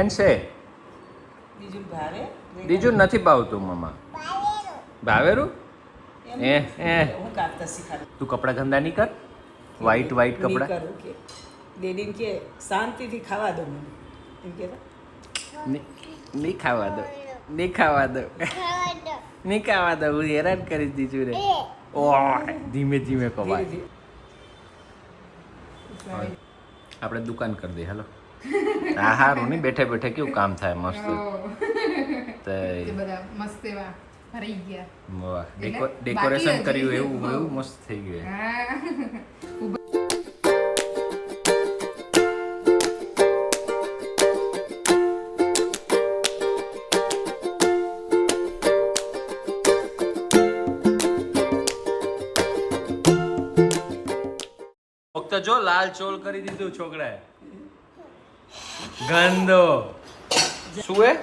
Parent છે બીજું નથી ભાવતું મમ્મા ભાવેરું હું કાપતા શીખાડું. તું કપડા ગંદા નહીં કર વ્હાઈટ કપડા કરું કે ડેડીને કે શાંતિથી ખાવા દો મને એમ કે નહીં ખાવા દો નહીં ખાવા દો નહીં ખાવા દો હું હેરાન કરી દીધું રે ઓ ધીમે ધીમે કવાય આપણે દુકાન કરી દઈએ હાલો હા હારું નહીં બેઠે બેઠે કેવું કામ થાય મસ્ત બધા મસ્ત એવા ભરાઈ ગયા. વાહ ડેકોરેશન કર્યું એવું એવું મસ્ત થઈ ગયું. ફક્ત જો લાલ ચોલ કરી દીધું છોકરાએ ગંદો શું હે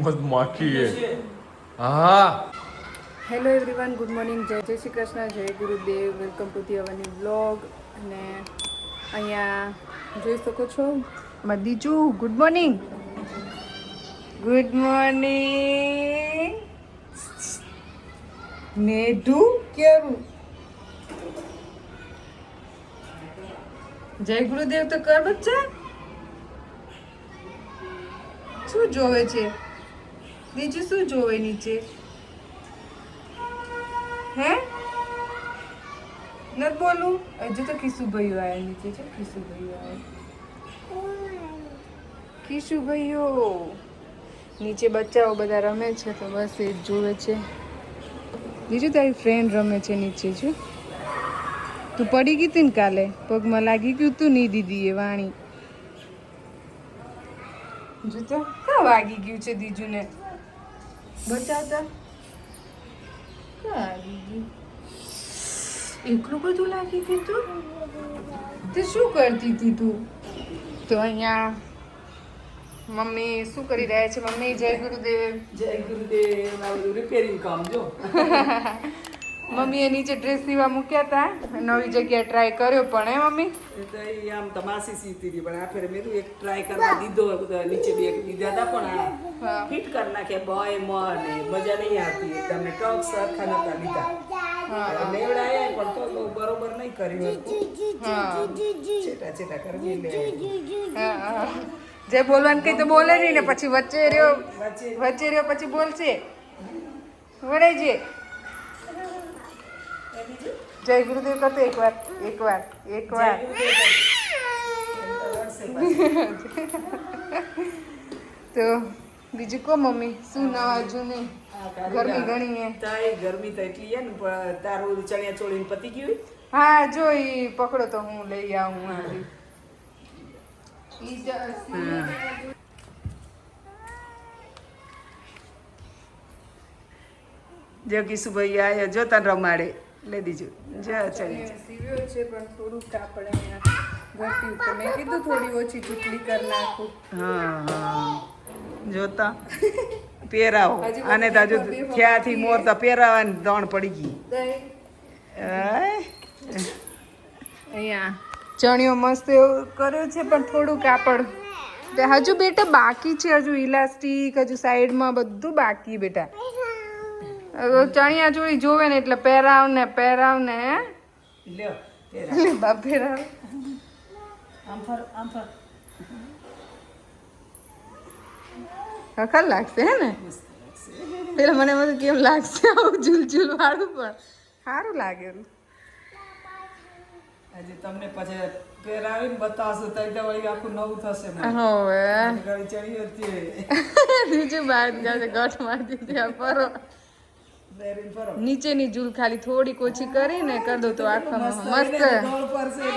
મધમાખી હે હા. હેલો એવરીવન, ગુડ મોર્નિંગ, જય શ્રી કૃષ્ણ, જય ગુરુદેવ, વેલકમ ટુ ધી અવરની બ્લોગ. અને અહીંયા જોઈ શકો છો દીજુ. Good morning, good morning. મેઢુ કેવું જય ગુરુદેવ તો કર બચ્ચા. શું જોવે છે બીજું? શું જોવે નીચે? હે ન બોલું હજુ તો કિશુભાઈઓ આવ્યા નીચે છે. કિશુભાઈઓ આવ્યા, કિશુભાઈઓ નીચે બચ્ચાઓ બધા રમે છે તો બસ એ જ જોવે છે. બીજું તારી ફ્રેન્ડ રમે છે નીચે. જો તું પડી ગઈ હતી ને કાલે, પગમાં લાગી ગયું તું નહીં દીદી એ વાણી. જો તો ક્યાં વાગી ગયું છે દીજુને? બચાવતા ક્યાં આવી ગયું? એટલું બધું લાગી ગયું તું? તે શું કરતી હતી તું? તો અહીંયા મમ્મી શું કરી રહ્યા છે? મમ્મી જય ગુરુદેવ. જય ગુરુદેવ. આ બધું રિપેરિંગ કામ જો. મમ્મીએ નીચે ડ્રેસ સીવા મૂક્યા હતા, નવી જગ્યાએ ટ્રાય કર્યો પણ હે મમ્મી એ તો એ આમ તમાસી સીતી હતી પણ આ ફેરે મેં એક ટ્રાય કરવા દીધો. બધા નીચે બે દીધા હતા પણ આ ફિટ કરી નાખે બોય મને મજા નહીં આવતી. તમને ટોક સરખા નતા લીધા લેવડાયા પણ તો બહુ બરોબર નહીં કર્યું હતું. છેટા છેટા કરી લે. જે બોલવાનું કઈ તો બોલે નહીં ને પછી વચ્ચે રહ્યો પછી બોલશે વળે જે. જય ગુરુદેવ કરતો એક વાર તો બીજું કો મમ્મી શું નવા જૂની? ગરમી ઘણી હે. ગરમી તો એટલી હે ને પણ તારું ચણિયા ચોળીને પતી ગયું. હા જો ઈ પકડો તો હું લઈ આવું. જો કિશુભાઈ આયા જો તને રમાડે લઈ દીજો. સીવ્યો છે પણ થોડું કાપડ અહીંયા ઘટ્યું તો મેં કીધું થોડી ઓછી ચૂટલી કરી નાખું. હા જોતા પહેરાવો આને તો હજુ થયાથી મોર તો પહેરાવાની દોણ પડી ગઈ. અહીંયા ચણિયો મસ્ત એવો કર્યો છે પણ થોડું કાપડ હજુ બેટા બાકી છે. હજુ ઇલાસ્ટિક હજુ સાઈડમાં બધું બાકી બેટા. ચણિયા ચોળી જોવે ને એટલે પહેરાવ ને લ્યો બાપ પહેરાવ. હખર લાગશે હે ને? પેલા મને બધું કેમ લાગશે આવું ઝૂલ વાળું પણ સારું લાગેલું. હજી તમને પછી પહેરાવીને બતાવશું તો વળી આખું નવું થશે. હવે ચડ્યો છે બીજું બહાર ગઠ મારી દીધી પરો નીચેની ઝૂલ ખાલી થોડીક ઓછી કરીને કરી દો તો આખો મસ્ત.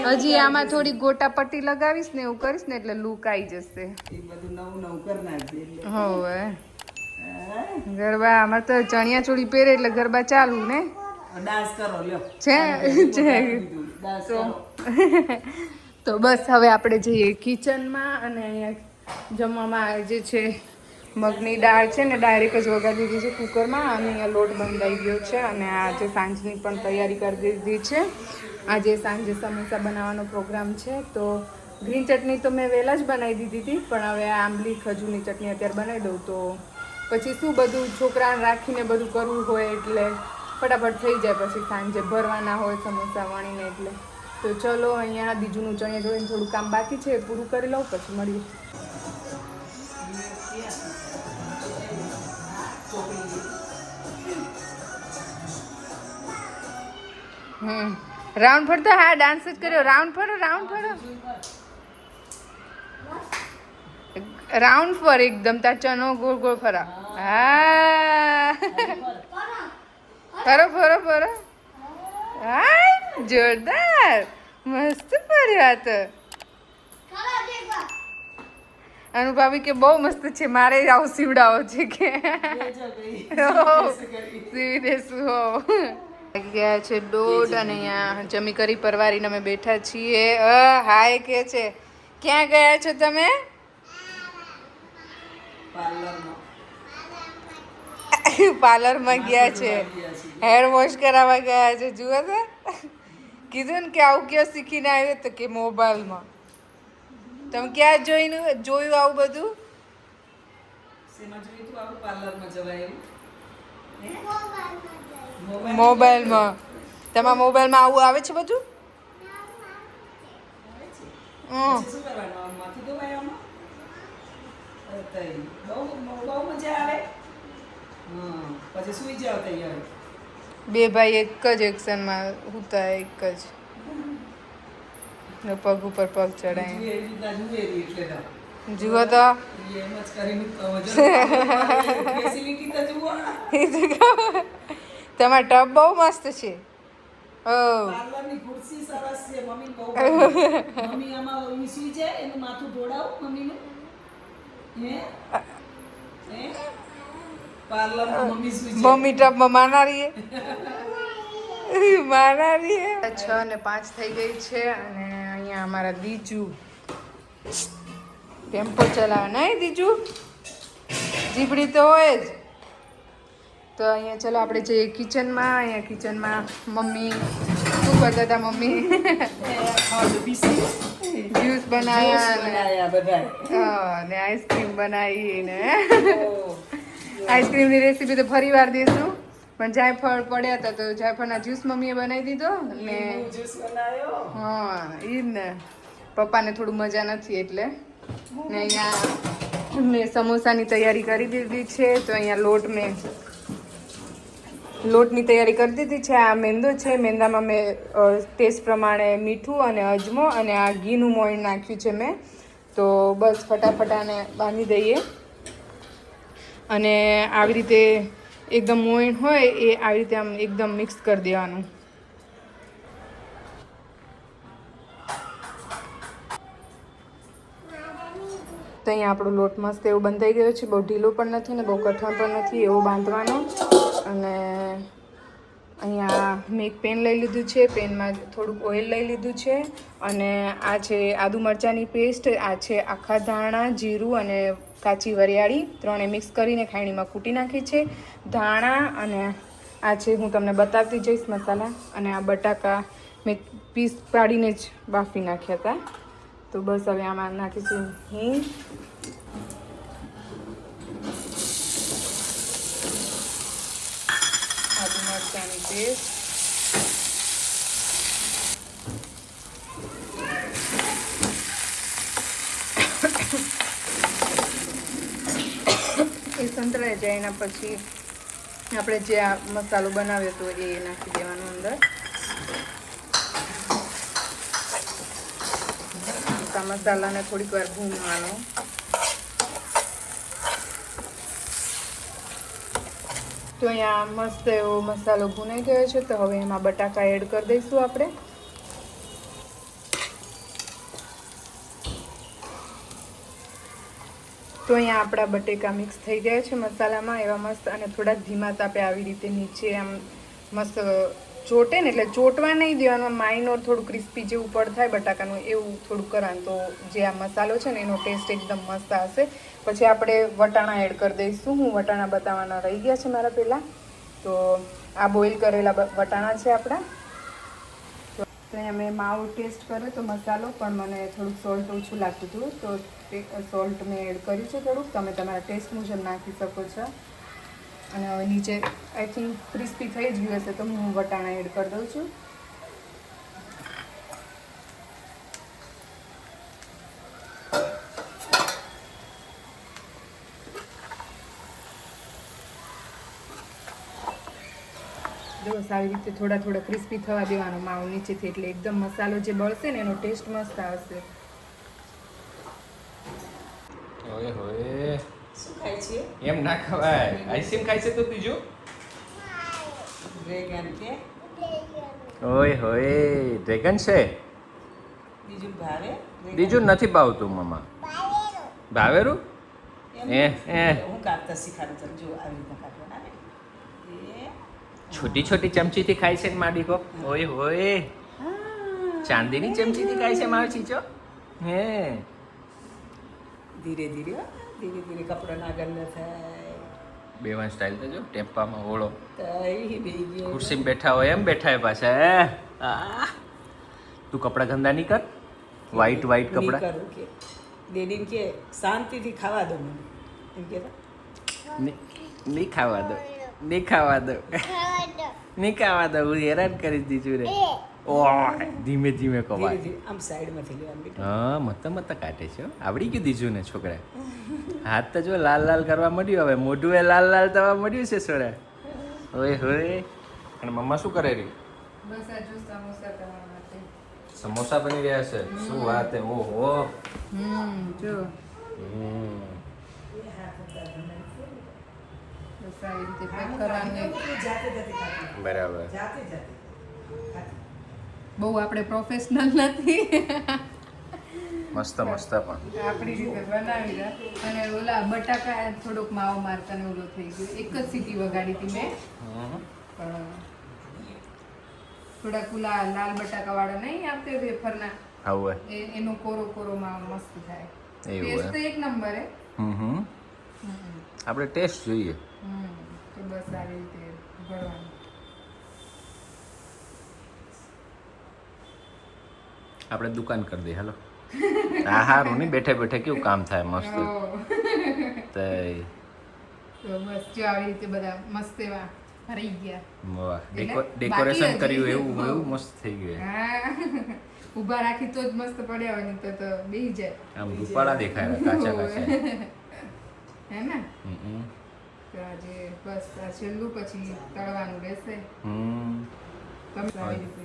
હજી આમાં થોડી ગોટા પટ્ટી લગાવીશ ને એવું કરીશ ને એટલે લુક આવી જશે. હવે ગરબા અમારે તો ચણિયા ચોળી પહેરે એટલે ગરબા ચાલુ ને ડાન્સ કરો લ્યો છે. તો બસ હવે આપણે જઈએ કિચનમાં. અને અહીંયા જમવામાં જે છે મગની દાળ છે ને ડાયરેક્ટ જ વગાડી દીધી છે કુકરમાં. અને અહીંયા લોટ બંધાઈ ગયો છે અને આજે સાંજની પણ તૈયારી કરી દીધી છે. આજે સાંજે સમોસા બનાવવાનો પ્રોગ્રામ છે. તો ગ્રીન ચટણી તો મેં વહેલા જ બનાવી દીધી હતી, પણ હવે આ આંબલી ખજૂરની ચટણી અત્યારે બનાવી દઉં તો પછી શું બધું છોકરાને રાખીને બધું કરવું હોય એટલે ફટાફટ થઈ જાય. પછી સાંજે ભરવાના હોય સમોસા વણીને એટલે. તો ચલો અહીંયા બીજુંનું ચણિયા ચોળીને થોડું કામ બાકી છે, પૂરું કરી લઉં પછી મળીએ. રાઉન્ડ ફરતો, હા ડાન્સ જ કર્યો. રાઉન્ડ ફરો, રાઉન્ડ ફરો, રાઉન્ડ ફર એકદમ. તાર ચનો ગોળ ગોળ ફરા. હા ફરો ફરો ફરો. હા જોરદાર, મસ્ત ફર્યો. આ તો અનુભાવી કે બહુ મસ્ત છે, મારે આવું સીવડાવો છે કે સીવી દેશું. હો ગયા છે 1:30 અને અહીંયા જમી કરી પરવારીને અમે બેઠા છીએ. હાય કે છે, ક્યાં ગયા છો તમે? પાર્લરમાં ગયા છે, હેર વોશ કરાવવા ગયા છે. જુઓ તો કીધું ને કે આવું ક્યાં શીખીને આવ્યો તો કે મોબાઈલમાં. તમે ક્યાં જોયું આવું બધું? મોબાઈલમાં. તમારા મોબાઈલમાં આવું આવે છે બધું? બે ભાઈ એક જ એક્શનમાં હુતા, એક જ પગ ઉપર પગ ચડાય. જુઓ તો તમારા ટબ બહુ મસ્ત છે. મમ્મી ટબમાં માનારી 6:05 થઈ ગઈ છે અને અહીંયા અમારા દીજુ ટેમ્પો ચલાવે. નહીં દીજુ, જીબડી તો હોય જ. તો અહીંયા ચલો આપણે જઈએ કિચનમાં. અહીંયા કિચનમાં મમ્મી શું કરતા હતા? મમ્મી જ્યુસ બનાવ્યા ને આઈસ્ક્રીમ બનાવીને. આઈસ્ક્રીમની રેસીપી તો ફરી વાર દઈશું, પણ જાયફળ પડ્યા હતા તો જાયફળના જ્યુસ મમ્મીએ બનાવી દીધો ને. હા એ જ ને, પપ્પાને થોડું મજા નથી એટલે. ને અહીંયા મેં સમોસાની તૈયારી કરી દીધી છે. તો અહીંયા લોટની તૈયારી કરી દીધી છે. આ મેંદો છે, મેંદામાં મેં ટેસ્ટ પ્રમાણે મીઠું અને અજમો અને આ ઘીનું મોઈન નાખ્યું છે મેં. તો બસ ફટાફટ આને બાંધી દઈએ અને આવી રીતે એકદમ મોઈન હોય એ આવી રીતે આમ એકદમ મિક્સ કરી દેવાનું. તો અહીંયા આપણો લોટ મસ્ત એવો બંધાઈ ગયો છે. બહુ ઢીલો પણ નથી ને બહુ કઠણ પણ નથી, એવો બાંધવાનો. અને અહીંયા મેં એક પેન લઈ લીધું છે, પેનમાં થોડુંક ઓઇલ લઈ લીધું છે. અને આ છે આદુ મરચાંની પેસ્ટ, આ છે આખા ધાણા, જીરું અને કાચી વરિયાળી, ત્રણે મિક્સ કરીને ખાયણીમાં કૂટી નાખી છે. ધાણા અને આ છે, હું તમને બતાવતી જઈશ મસાલા. અને આ બટાકા મેં પીસ પાડીને જ બાફી નાખ્યા હતા. તો બસ હવે આમાં નાખીશું હિંગ, આદુ મરચાંની પેસ્ટ, એ સંતળાઈ જાય એના પછી આપણે જે આ મસાલો બનાવ્યો હતો એ નાખી દેવાનો અંદર. મસાલાને થોડીક વાર ભૂનવાનો. તો અહીંયા મસ્ત એવો મસાલો ભૂનાઈ ગયો છે. તો હવે એમાં બટાકા એડ કરી દઈશું આપણે. તો અહીંયા આપણા બટેકા મિક્સ થઈ ગયા છે મસાલામાં એવા મસ્ત. અને થોડાક ધીમા તાપે આવી રીતે નીચે આમ મસ્ત ચોટે ને, એટલે ચોટવા નહીં દેવાનું, માઇનોર થોડું ક્રિસ્પી જેવું પડ થાય બટાકાનું એવું થોડું કરવાનું. તો જે આ મસાલો છે ને એનો ટેસ્ટ એકદમ મસ્ત આવશે. પછી આપણે વટાણા એડ કરી દઈશું. હું વટાણા બતાવવાના રહી ગયા છે મારા પહેલાં. તો આ બોઇલ કરેલા વટાણા છે આપણા. તો અહીંયા મેં માવો ટેસ્ટ કર્યો તો મસાલો પણ મને થોડુંક સોલ્ટ ઓછું લાગતું હતું, તો સોલ્ટ મેં એડ કર્યું છે થોડુંક. તમે તમારા ટેસ્ટ મુજબ નાખી શકો છો. અને હવે નીચે આઈ થિંક ક્રિસ્પી થઈ જ ગયું હશે તો હું વટાણા એડ કરી દઉં છું. બસ આવી રીતે થોડા થોડા ક્રિસ્પી થવા દેવાનો માવો નીચેથી, એટલે એકદમ મસાલો જે બળશે ને એનો ટેસ્ટ મસ્ત આવશે. ઓય હોય શું ખાય છે? એમ ના ખવાય. આઈસ્ક્રીમ ખાય છે તો બીજું ડ્રેગન કે ઓય હોય ડ્રેગન છે. બીજું ભાવે? બીજું નથી ભાવતું મમ્મા. ભાવેરું એ હું કાપતા શીખાડું તને. જો આવી રીતના કાપવાના ને. એ છોટી છોટી ચમચીથી ખાય છે ને માડી કો. ઓય હોય ચાંદીની ચમચીથી ખાય છે મારો ચીચો. હે ધીરે ધીરે હો, ધીરે ધીરે કપડાં આગળ ન થાય. બેવાન સ્ટાઇલ તો જો ટેમ્પામાં ઓળો તઈ બેહી ગયો. ખુરશીમાં બેઠા હોય એમ બેઠા હોય પાછા. આ તું કપડાં ગંદા નહીં કર. વ્હાઈટ વ્હાઈટ નહીં કપડાં કરું કે ડેડીને કે શાંતિથી ખાવા દો મને એમ કે નહીં ખાવા દો, નહીં ખાવા દો, નહીં ખાવા દો. હું હેરાન કરી દીધું રે. ઓય ધીમે ધીમે ધીરે કવાય. ધીરે આમ સાઈડમાંથી લેવાનું બેટા. હા મત કાઢે છે હો. આવડી ગયું દીજું ને છોકરા. હાથ તો જો લાલ લાલ કરવા મળ્યું, હવે મોઢું એ લાલ લાલ થવા મળ્યું છે સોડા. ઓય હોય. અને મમ્મા શું કરે રહી? બસ આ જો સમોસા કરવા માટે. સમોસા બની રહ્યા છે. શું વાત હે. ઓહો જો હમ. બસ આવી રીતે પેક કરવાનું. જાતે જાતે ખાતી. બરાબર. જાતે જાતે બહુ આપણે પ્રોફેશનલ નથી. મસ્ત મસ્ત પણ આપણી રીતે બનાવી દે. અને ઓલા બટાકા થોડોક માવો મારતા ને ઓલો થઈ ગયો. એક જ સીટી વગાડી હતી મેં, પણ થોડાક ઓલા લાલ બટાકા વાળા નહીં આપતે વેફરના, હવે એનો કોરો કોરો માવો મસ્ત થાય. એવું ટેસ્ટ તો હે. એક નંબર હે. આપણે ટેસ્ટ જોઈએ. તો બસ આવી રીતે ભરવાનું. આપણે દુકાન કરી દઈએ હાલો. હા હારું નહીં બેઠે બેઠે કેવું કામ થાય મસ્ત. તો તો બસ જો આવી રીતે બધા મસ્ત એવા ભરાઈ ગયા. વાહ એટલે ડેકોરેશન બાકી કર્યું હજી એવું બહુ. એવું મસ્ત થઈ ગયું. હા ઊભા રાખી તો જ મસ્ત પડ્યા હોય, નહીં તો બેહી જાય. આમ રૂપાળા દેખાય કાચા કાચા. હે ને? હમ. તો આજે બસ આ છેલ્લું પછી તળવાનું રહેશે. તમે આવી રીતે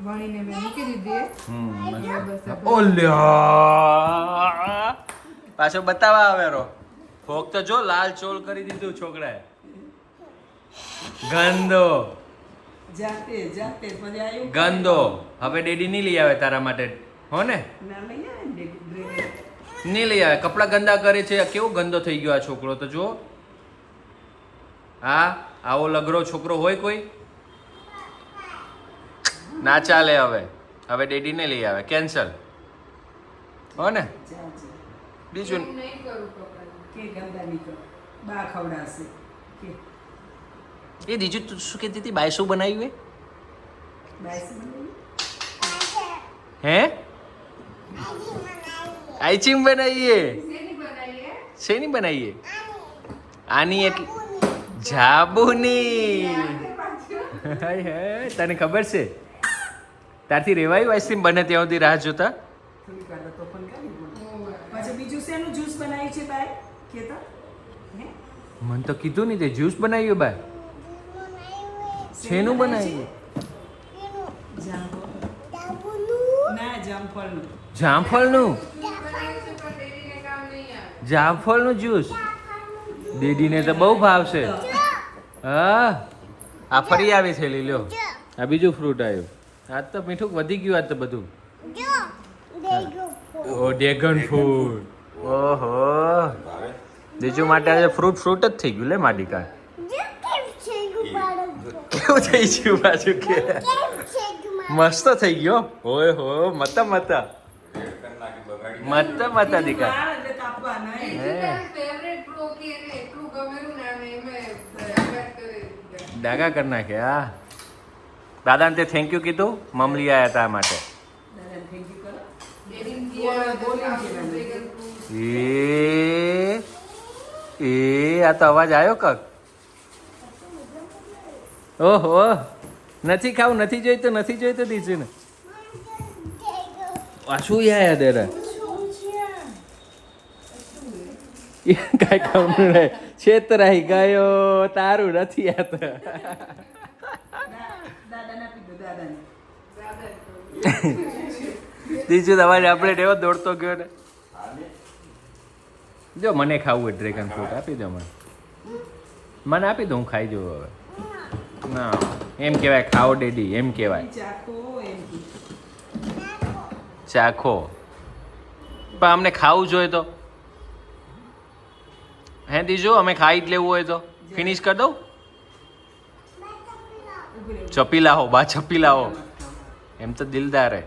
વણીને મેં મૂકી દીધી. હવે બસ આ ઓલ્યા પાછો બતાવા આવેરો. ફોક તો જો લાલ ચોળ કરી દીધું છોકરાએ. ગંદો જાતે જાતે પછી આવ્યું ગંદો. હવે ડેડી નહીં લઈ આવે તારા માટે હો ને? ના લઈ આવે ને ડ્રેગન. નહીં લઈ આવે. કપડાં ગંદા કરે છે. કેવો ગંદો થઈ ગયો આ છોકરો તો જો. હા આવો લગરો છોકરો હોય કોઈ? ના ચાલે. હવે ડેડી ને લઈ આવે. કેન્સલ હો ને? જાજે. બીજું એવું નહીં કરું કપડાં. કે ગંદા નીકળો બા ખવડાવશે કે એ બીજું તું શું કહેતી હતી? બાય શું બનાવ્યું એ? બાયસ બનાવી હે આઈસ્ક્રીમ બનાવીએ. શેની બનાવીએ? શેની બનાવીએ? આની એટલે જાબુની. હાય હાય તને ખબર છે? તારથી રેવાયું આઈસ્ક્રીમ બને ત્યાં સુધી રાહ જોતા? થોડીક વાર તો પણ કરી બોલ. પછી બીજું શેનું જ્યુસ બનાવ્યું છે બાય કે તો હે મને તો કીધું નહીં તે જ્યુસ બનાવ્યું બાય. શેનું બનાવ્યું? ના જામફળનું. જામફળનું. બનાવ્યું છે પણ ડેરીને કામ નહીં આવે. જામફળનું જ્યુસ દીદીને તો બહુ ભાવશે. હા આ ફરી આવી છે લીલો. આ બીજું ફ્રૂટ આવ્યું. આજ તો મીઠું વધી ગયું. આજ તો બધું ઓ ડ્રેગન ફ્રૂટ. ઓહો બીજું માટે આજે ફ્રૂટ જ થઈ ગયું લે માડિકા. કેવું થઈ ગયું પાછું કે મસ્ત થઈ ગયો. ઓય હો મતા મતા દીકા. વાળ એટલે કાપવા નહીં. હે. ફેવરેટ પ્રો કે એને એટલું ગમેલું ને અને એમે આઘાત કરે. ડાગા કરી નાખે. હા દાદાને તે થેન્ક યુ કીધું મમલી આયા હતા આ માટે દાદાને thank you કરો. એ આ તો અવાજ આવ્યો કક ઓહો નથી ખાવું નથી જોઈતું દીજું ને આ શું યાર દેરા કાંઈ ખાવાનું રહે છેતરાઈ ગયો તારું નથી આ તો દાદાને આપી દો, દાદાને. દીજું અવાજ આપણે એવો દોડતો ગયો ને જો મને ખાવું હોય ડ્રેગન ફ્રૂટ આપી દો મને આપી દો હું ખાઈ જઉં હવે ના એમ કહેવાય ખાઓ ડેડી એમ કહેવાય ચાખો એમ કીધું. ચાખો પણ અમને ખાવું જોઈએ તો હે દીજો અમે ખાઈ જ લેવું હોય તો ફિનિશ કરી દઉં ચપી લાવો બા ચપી લાવો એમ તો દિલદાર હે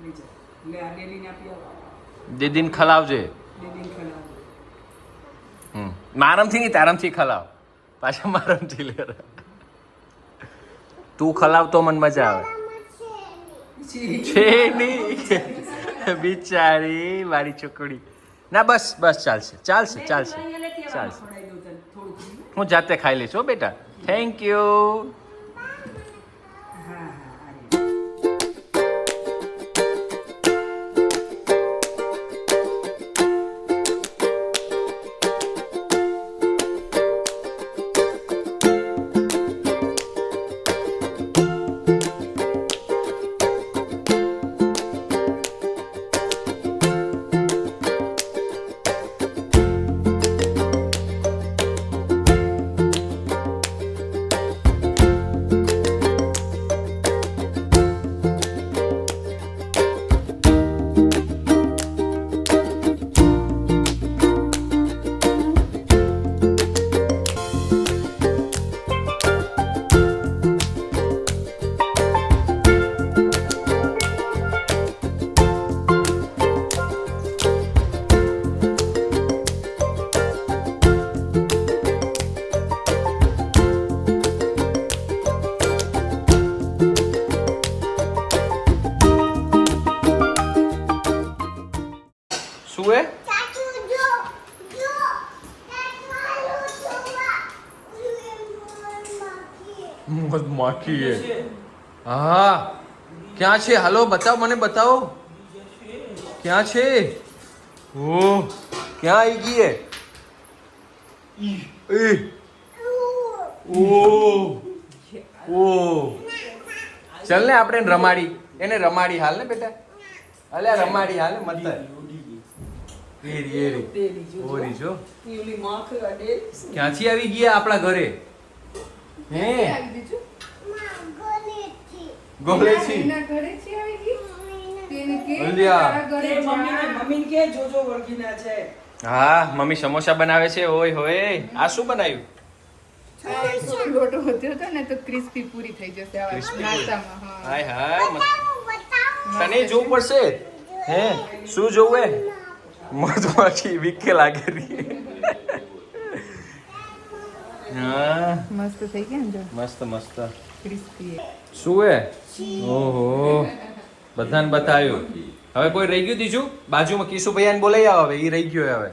લઈ જાઓ. લે આ ડેલીને આપી આવો. દીદીને ખલાવજે ડેલીને ખવડાવો. મારમથી નહીં તારમથી ખલાવ પાછા મારમથી લે તું ખલાવ તો મને મજા આવે છે નહીં બિચારી મારી છોકરી ના બસ ચાલશે ખવડાવી દઉં તને થોડુંક. હું જાતે ખાઈ લઈશ હો બેટા થેન્ક યુ હા હા આ શું હે મધમાખી હે હા ક્યાં છે હાલો બતાવો મને બતાવો ક્યાં છે ઓ ક્યાં આવી ગઈ હે એ ઓ ઓ ચલ ને આપણે એને રમાડી હાલ ને બેટા અલ્યા રમાડી હાલ ને મત એરી ડેલી જો. ઓરી જો ઈ ઓલી માખ આ ડેલી. ક્યાંથી આવી ગયા આપણા ઘરે હે ગોલેથી એના ઘરેથી આવી ગઈ તેને કે અલ્યા. તારા ઘરે એ મમ્મીને કે જોજો વળગીના છે. હા મમ્મી સમોસા બનાવે છે ઓય હોય આ શું બનાવ્યું જા લોટો વધ્યો હતો ને તો ક્રિસ્પી પૂરી થઈ જશે આવા Crispy નાસ્તામાં હા હાય હાય તને જોવું પડશે હે શું જોવું હે મધમાખી વીકે લાગે રહી હા મસ્ત થઈ ગયા ને જો મસ્ત મસ્ત ક્રિસ્પી શું હે ઓહો બધાને બતાવ્યું હવે કોઈ રહી ગયું દીજું બાજુમાં કિશુ ભૈયાને બોલાઈ આવો હવે એ રહી ગયો હવે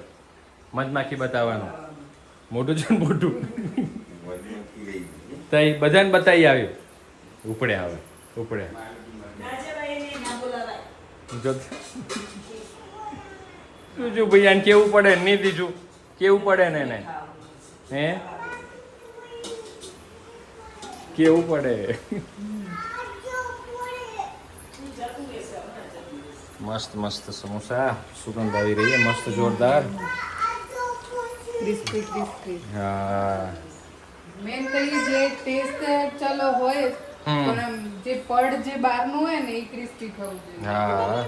મધમાખી બતાવવાનું મોટું છે ને મોટું તઈ બધાને બતાવી આવ્યું ઉપડે આવે ઉપડે જો દીજુ ભૈયાને કેવું પડે ને નહીં દીજું કેવું પડે ને એને હે કેવું પડે મસ્ત મસ્ત સમોસા સુગંધ આવી રહી છે મસ્ત જોરદાર ક્રિસ્પી ક્રિસ્પી હા મેન તો એ જે ટેસ્ટ ચલો હોય જ, પણ આમ જે પડ જે બહારનું હોય ને એ ક્રિસ્પી થવું જોઈએ હા